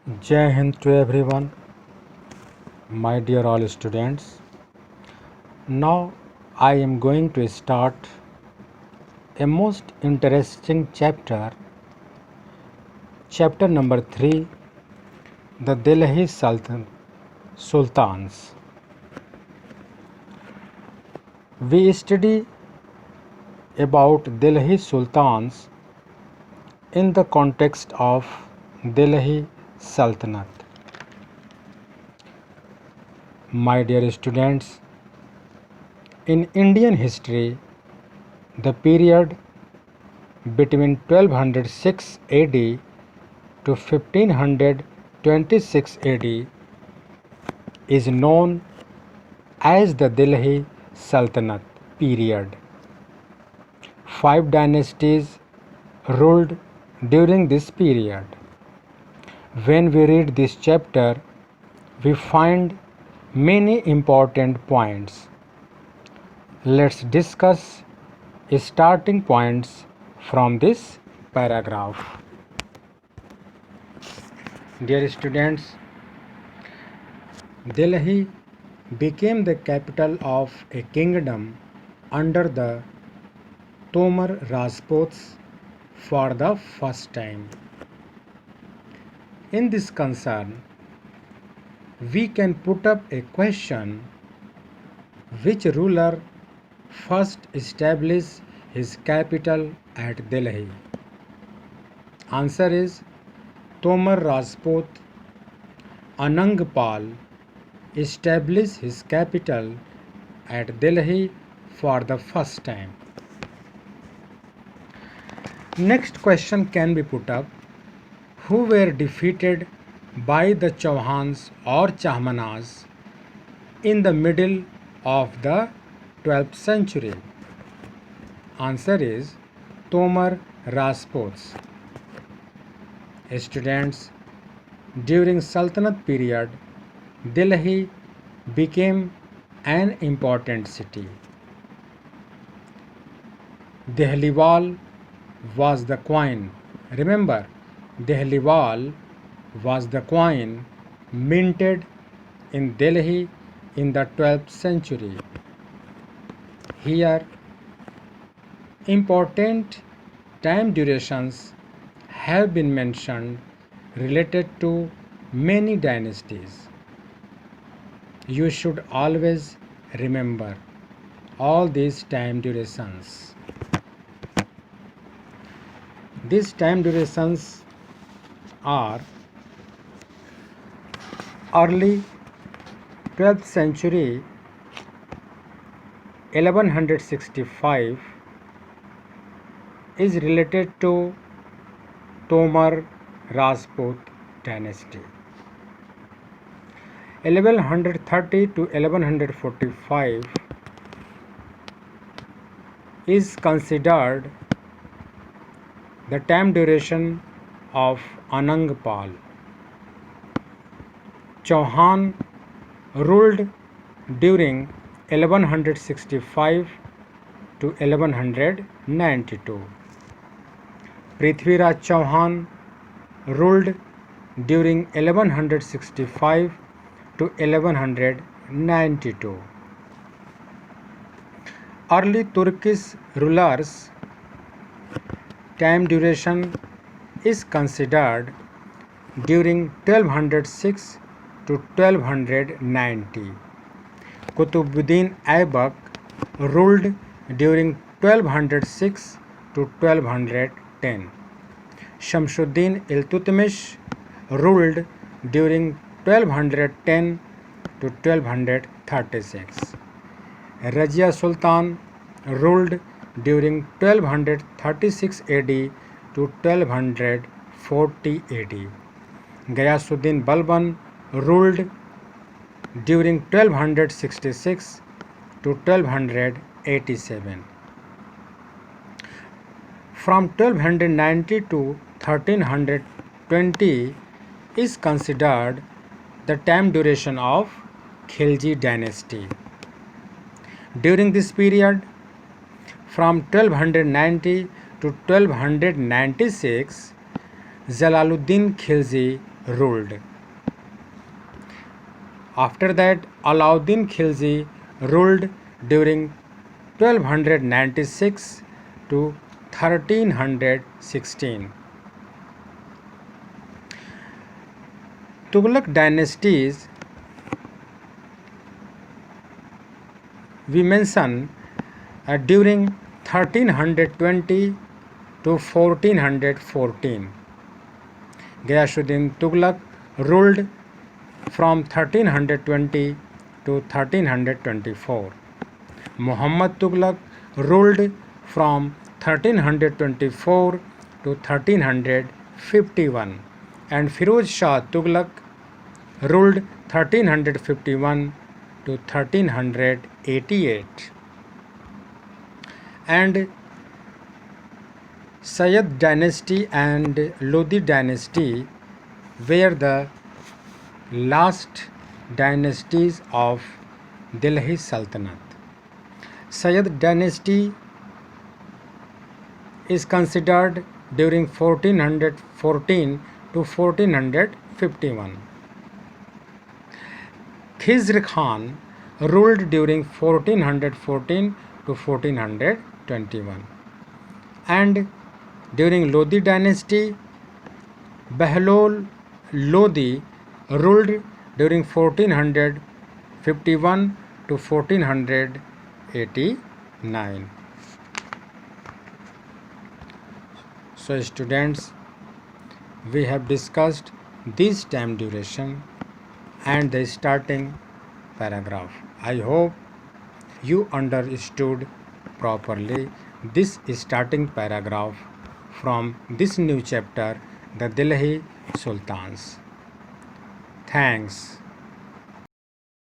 Jai Hind to everyone, my dear all students. Now I am going to start a most interesting chapter number 3, the Delhi Sultans. We study about Delhi Sultans in the context of Delhi Sultanate. My dear students, in Indian history, the period between 1206 AD to 1526 AD is known as the Delhi Sultanate period. 5 dynasties ruled during this period. When we read this chapter, we find many important points. Let's discuss starting points from this paragraph. Dear students, Delhi became the capital of a kingdom under the Tomar Rajputs for the first time. In this concern, we can put up a question: which ruler first established his capital at Delhi? Answer is Tomar Rajput. Anangpal established his capital at Delhi for the first time. Next question can be put up: who were defeated by the Chauhans or Chahmanas in the middle of the 12th century? Answer is Tomar Rajputs. Students, during Sultanate period, Delhi became an important city. Dehliwal was the coin. Remember, Dehliwal was the coin minted in Delhi in the 12th century. Here, important time durations have been mentioned related to many dynasties. You should always remember all these time durations. These time durations are early 12th century 1165 is related to Tomar Rajput dynasty. 1130 to 1145 is considered the time duration of Anangpal. Chauhan ruled during 1165 to 1192. Prithviraj Chauhan ruled during 1165 to 1192. Early Turkish rulers' time duration is considered during 1206 to 1290. Qutbuddin Aibak ruled during 1206 to 1210. Shamsuddin Iltutmish ruled during 1210 to 1236. Razia Sultan ruled during 1236 AD to 1240 AD. Ghayasuddin Balban ruled during 1266 to 1287. From 1290 to 1320 is considered the time duration of Khilji dynasty. During this period, from 1290 to 1296, Jalaluddin Khilji ruled. After that, Alauddin Khilji ruled during 1296 to 1316. Tughlaq dynasties we mention during 1320 to 1414. Ghiyasuddin Tughlaq ruled from 1320 to 1324. Muhammad Tughlaq ruled from 1324 to 1351, and Firoz Shah Tughlaq ruled 1351 to 1388. And Sayyid dynasty and Lodi dynasty were the last dynasties of Delhi Sultanate. Sayyid dynasty is considered during 1414 to 1451. Khizr Khan ruled during 1414 to 1421. And during Lodi dynasty, Behlol Lodi ruled during 1451 to 1489. So students, we have discussed this time duration and the starting paragraph. I hope you understood properly this starting paragraph from this new chapter, the Delhi Sultans. Thanks.